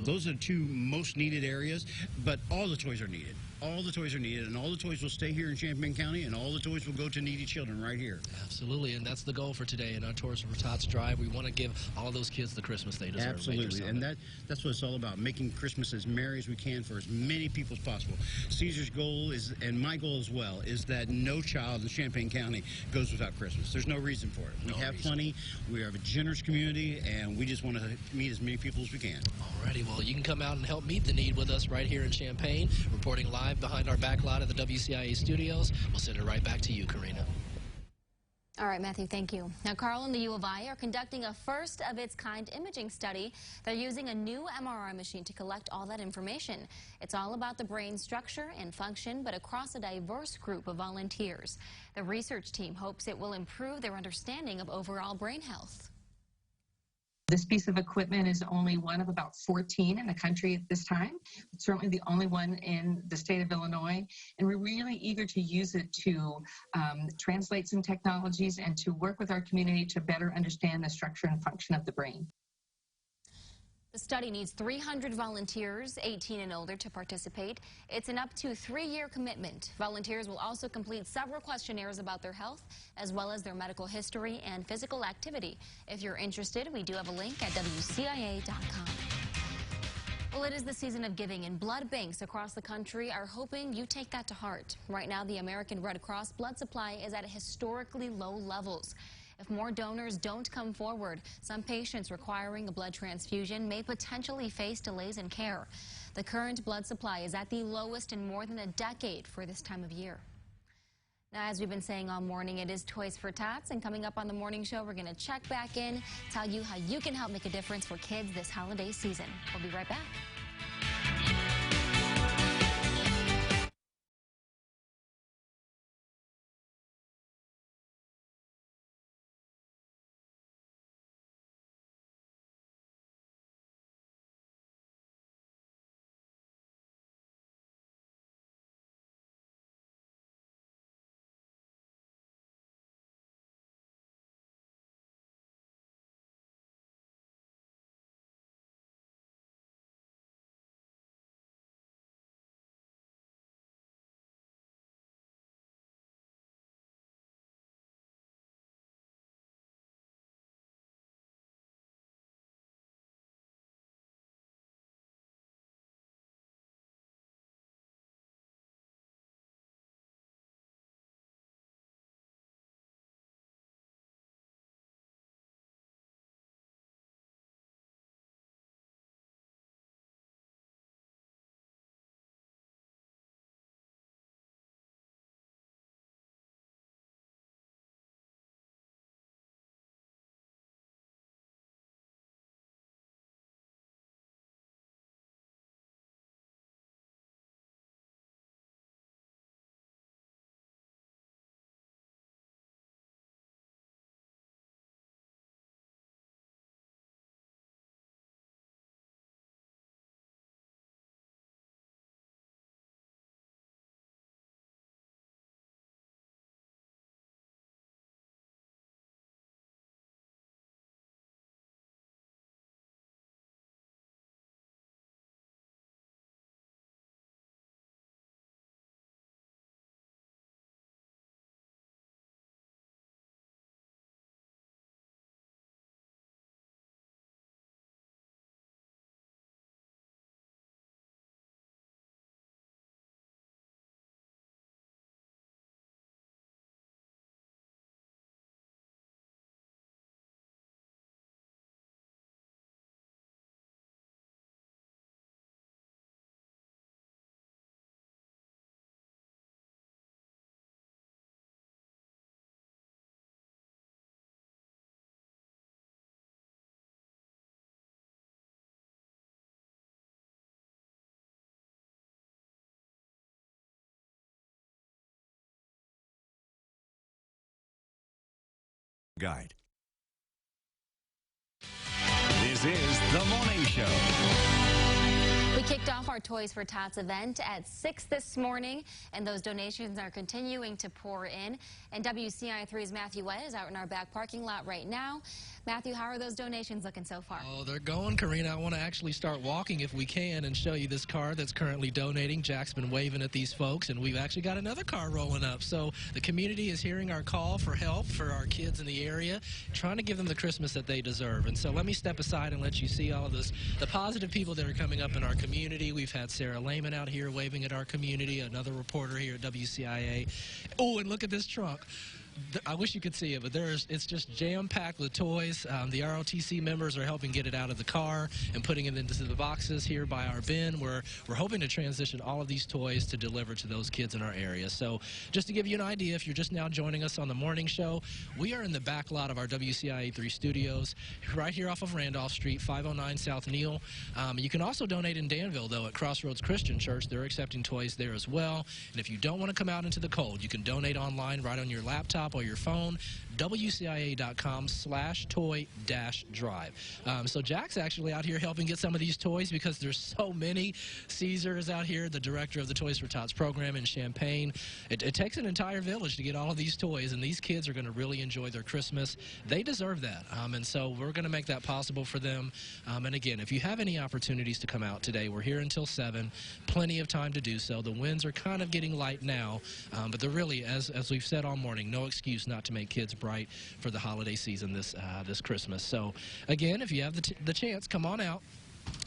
Speaker 5: those are the two most needed areas, but all the toys are needed. all the toys are needed, and all the toys will stay here in Champaign County, and all the toys will go to needy children right here.
Speaker 3: Absolutely, and that's the goal for today in our Toys for Tots drive. We want to give all those kids the Christmas they deserve.
Speaker 5: Absolutely, and that's what it's all about, making Christmas as merry as we can for as many people as possible. Caesar's goal is, and my goal as well, is that no child in Champaign County goes without Christmas. There's no reason for it. We have plenty. We have a generous community, and we just want to meet as many people as we can.
Speaker 3: Alrighty, well, you can come out and help meet the need with us right here in Champaign, reporting live behind our back lot at the WCIA studios. We'll send it right back to you, Karina.
Speaker 4: All right, Matthew, thank you. Now, Carl and the U of I are conducting a first-of-its-kind imaging study. They're using a new MRI machine to collect all that information. It's all about the brain's structure and function, but across a diverse group of volunteers. The research team hopes it will improve their understanding of overall brain health.
Speaker 6: This piece of equipment is only one of about 14 in the country at this time. It's certainly the only one in the state of Illinois, and we're really eager to use it to translate some technologies and to work with our community to better understand the structure and function of the brain.
Speaker 4: The study needs 300 volunteers, 18 and older, to participate. It's an up to 3-year commitment. Volunteers will also complete several questionnaires about their health, as well as their medical history and physical activity. If you're interested, we do have a link at WCIA.com. Well, it is the season of giving, and blood banks across the country are hoping you take that to heart. Right now, the American Red Cross blood supply is at historically low levels. If more donors don't come forward, some patients requiring a blood transfusion may potentially face delays in care. The current blood supply is at the lowest in more than a decade for this time of year. Now, as we've been saying all morning, it is Toys for Tots, and coming up on the morning show, we're going to check back in, tell you how you can help make a difference for kids this holiday season. We'll be right back.
Speaker 1: Guide. This is The Morning Show.
Speaker 4: We Kicked off our Toys for Tots event at 6 this morning, and those donations are continuing to pour in. And WCI3's Matthew White is out in our back parking lot right now. Matthew, how are those donations looking so far?
Speaker 3: Oh, they're going, Karina. I want to actually start walking if we can and show you this car that's currently donating. Jack's been waving at these folks, and we've actually got another car rolling up. So the community is hearing our call for help for our kids in the area, trying to give them the Christmas that they deserve. And so let me step aside and let you see all of this, the positive people that are coming up in our community. We've had Sarah Lehman out here waving at our community, another reporter here at WCIA. Oh, and look at this trunk. I wish you could see it, but it's just jam-packed with toys. The ROTC members are helping get it out of the car and putting it into the boxes here by our bin. We're hoping to transition all of these toys to deliver to those kids in our area. So just to give you an idea, if you're just now joining us on the morning show, we are in the back lot of our WCIA3 studios right here off of Randolph Street, 509 South Neal. You can also donate in Danville, though, at Crossroads Christian Church. They're accepting toys there as well. And if you don't want to come out into the cold, you can donate online right on your laptop or your phone, WCIA.com/toy-drive. So Jack's actually out here helping get some of these toys because there's so many. Caesar is out here, the director of the Toys for Tots program in Champaign. It takes an entire village to get all of these toys, and these kids are going to really enjoy their Christmas. They deserve that, and so we're going to make that possible for them. And again, if you have any opportunities to come out today, we're here until 7. Plenty of time to do so. The winds are kind of getting light now, but they're really, as we've said all morning, no excuse not to make kids bright for the holiday season this Christmas. So again, if you have the chance, come on out.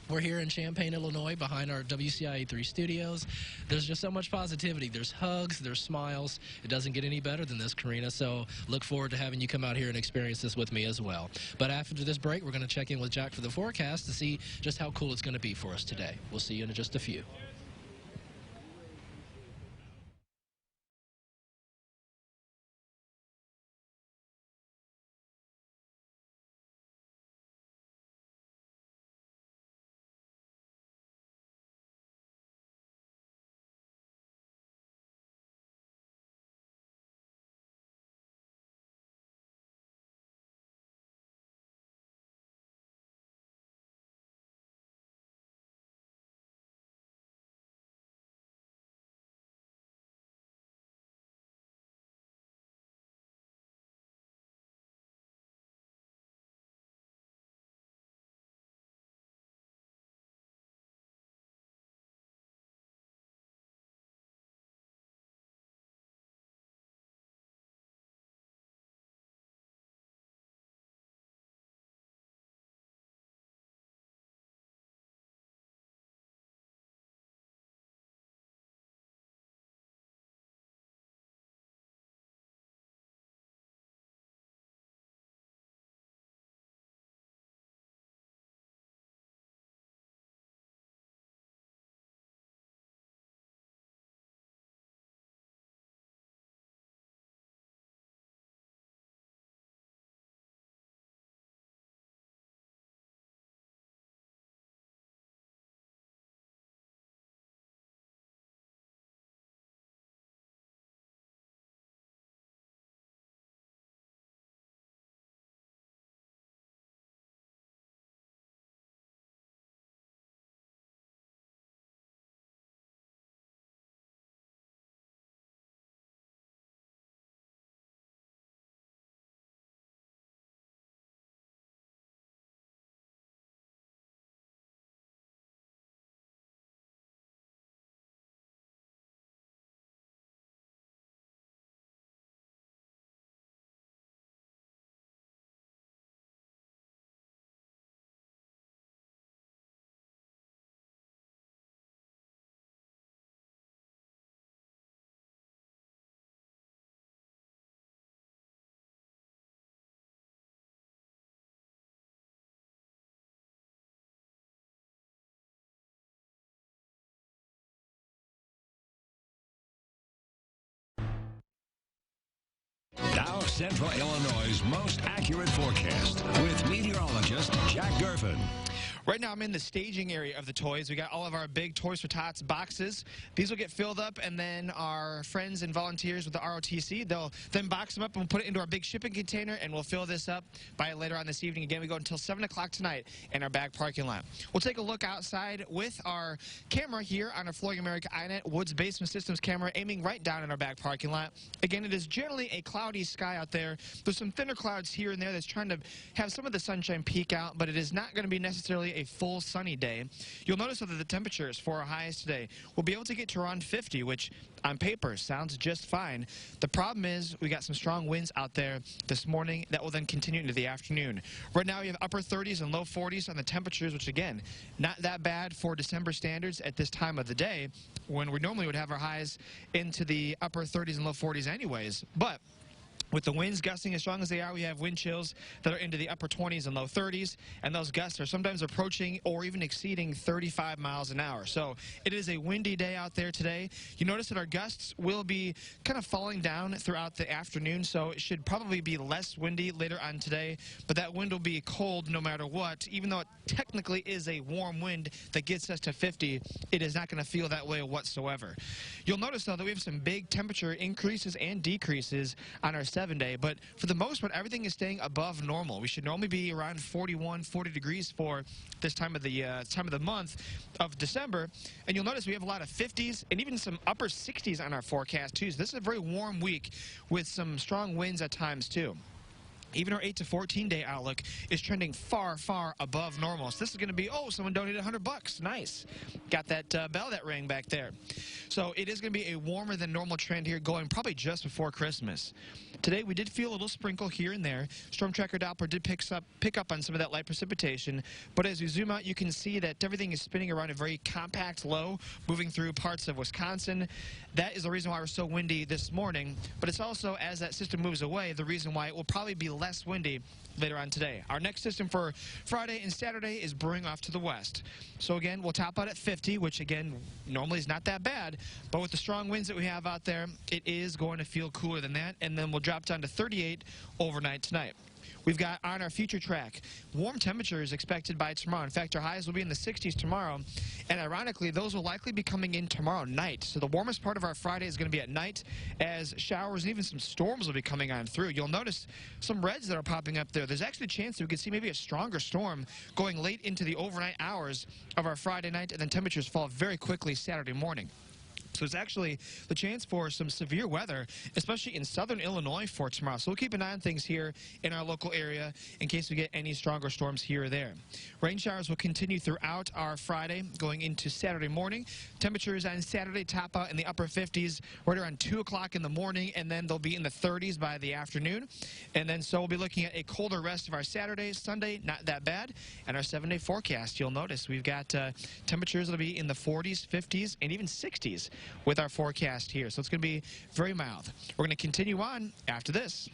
Speaker 3: We're here in Champaign, Illinois, behind our WCIA3 studios. There's just so much positivity. There's hugs, there's smiles. It doesn't get any better than this, Karina, so look forward to having you come out here and experience this with me as well. But after this break, we're going to check in with Jack for the forecast to see just how cool it's going to be for us today. We'll see you in just a few.
Speaker 1: Now, Central Illinois' most accurate forecast with meteorologist Jack Gervin.
Speaker 2: Right now, I'm in the staging area of the toys. We got all of our big Toys for Tots boxes. These will get filled up, and then our friends and volunteers with the ROTC, they'll then box them up and we'll put it into our big shipping container, and we'll fill this up by later on this evening. Again, we go until 7 o'clock tonight in our back parking lot. We'll take a look outside with our camera here on our Flooring America iNet Woods Basement Systems camera, aiming right down in our back parking lot. Again, it is generally a cloudy sky out there. There's some thinner clouds here and there that's trying to have some of the sunshine peek out, but it is not going to be necessarily a full sunny day. You'll notice that the temperatures for our highs today will be able to get to around 50, which on paper sounds just fine. The problem is we got some strong winds out there this morning that will then continue into the afternoon. Right now we have upper 30s and low 40s on the temperatures, which again, not that bad for December standards at this time of the day when we normally would have our highs into the upper 30s and low 40s anyways. But with the winds gusting as strong as they are, we have wind chills that are into the upper 20s and low 30s, and those gusts are sometimes approaching or even exceeding 35 miles an hour. So it is a windy day out there today. You notice that our gusts will be kind of falling down throughout the afternoon, so it should probably be less windy later on today, but that wind will be cold no matter what. Even though it technically is a warm wind that gets us to 50, it is not going to feel that way whatsoever. You'll notice, though, that we have some big temperature increases and decreases on our 7-day, but for the most part, everything is staying above normal. We should normally be around 41, 40 degrees for this time of the month of December, and you'll notice we have a lot of 50s and even some upper 60s on our forecast too. So this is a very warm week with some strong winds at times too. Even our 8 to 14 day outlook is trending far, far above normal. So this is going to be, oh, someone donated $100. Nice. Got that bell that rang back there. So it is going to be a warmer than normal trend here going probably just before Christmas. Today we did feel a little sprinkle here and there. Storm Tracker Doppler did pick up on some of that light precipitation. But as we zoom out, you can see that everything is spinning around a very compact low, moving through parts of Wisconsin. That is the reason why we're so windy this morning. But it's also, as that system moves away, the reason why it will probably be less windy later on today. Our next system for Friday and Saturday is brewing off to the west. So again, we'll top out at 50, which again, normally is not that bad, but with the strong winds that we have out there, it is going to feel cooler than that, and then we'll drop down to 38 overnight tonight. We've got on our future track, warm temperatures expected by tomorrow. In fact, our highs will be in the 60s tomorrow, and ironically, those will likely be coming in tomorrow night. So the warmest part of our Friday is going to be at night, as showers and even some storms will be coming on through. You'll notice some reds that are popping up there. There's actually a chance that we could see maybe a stronger storm going late into the overnight hours of our Friday night, and then temperatures fall very quickly Saturday morning. So there's actually the chance for some severe weather, especially in southern Illinois for tomorrow. So we'll keep an eye on things here in our local area in case we get any stronger storms here or there. Rain showers will continue throughout our Friday going into Saturday morning. Temperatures on Saturday top out in the upper 50s right around 2 o'clock in the morning, and then they'll be in the 30s by the afternoon. And then so we'll be looking at a colder rest of our Saturday, Sunday, not that bad. And our 7-day forecast, you'll notice we've got temperatures that'll be in the 40s, 50s, and even 60s. With our forecast here. So it's going to be very mild. We're going to continue on after this.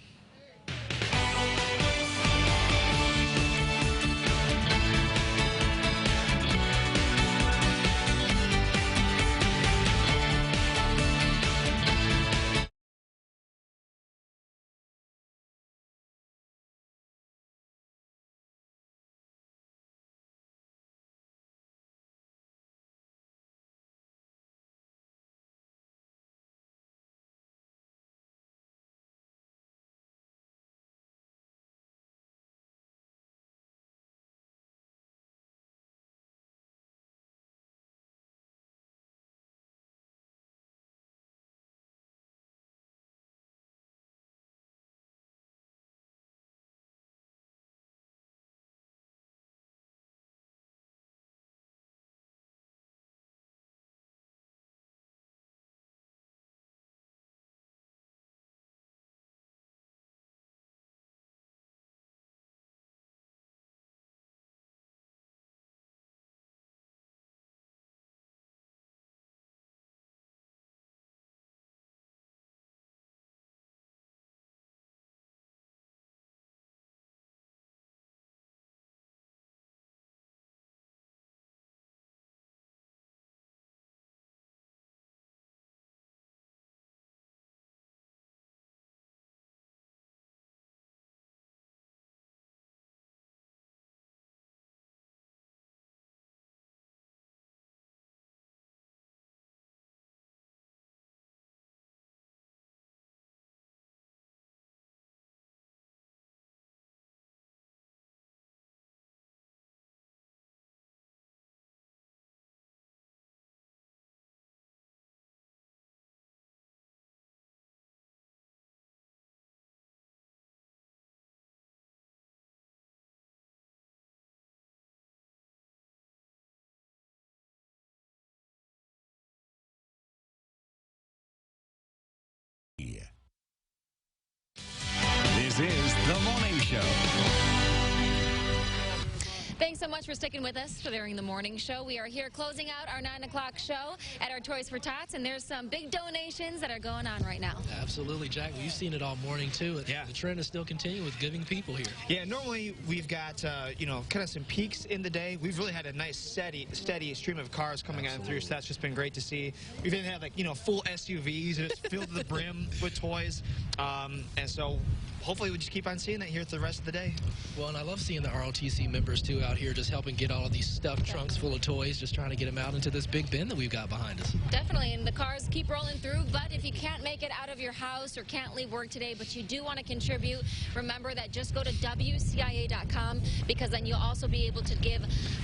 Speaker 4: Thanks so much for sticking with us for during the morning show. We are here closing out our 9 o'clock show at our Toys for Tots, and there's some big donations that are going on right now.
Speaker 3: Absolutely, Jack. Well, you've seen it all morning, too.
Speaker 2: Yeah.
Speaker 3: The trend is still continuing with giving people here.
Speaker 2: Yeah, normally we've got, kind of some peaks in the day. We've really had a nice, steady stream of cars coming on through, so that's just been great to see. We've even had, full SUVs just filled to the brim with toys. And so hopefully we just keep on seeing that here for the rest of the day.
Speaker 3: Well, and I love seeing the ROTC members, too, out here just helping get all of these stuffed trunks full of toys, just trying to get them out into this big bin that we've got behind us.
Speaker 4: Definitely, and the cars keep rolling through, but if you can't make it out of your house or can't leave work today, but you do want to contribute, remember that just go to WCIA.com, because then you'll also be able to give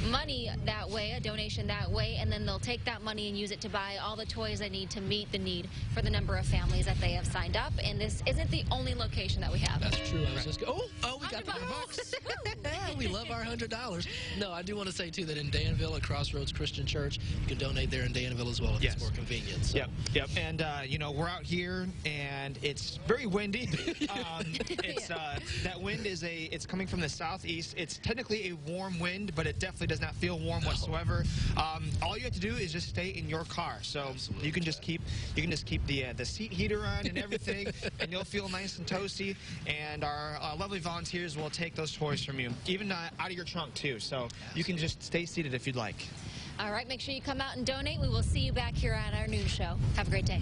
Speaker 4: money that way, a donation that way, and then they'll take that money and use it to buy all the toys they need to meet the need for the number of families that they have signed up. And this isn't the only location that we have.
Speaker 3: That's true. I was just we got $100. We love our $100. No, I do want to say, too, that in Danville at Crossroads Christian Church, you can donate there in Danville as well if it's more convenient. So.
Speaker 2: Yep. And, we're out here, and it's very windy. That wind it's coming from the southeast. It's technically a warm wind, but it definitely does not feel warm whatsoever. All you have to do is just stay in your car. So you can just keep the seat heater on and everything, and you'll feel nice and toasty. And our lovely volunteers will take those toys from you, even out of your trunk, too. So you can just stay seated if you'd like.
Speaker 4: All right, make sure you come out and donate. We will see you back here at our noon show. Have a great day.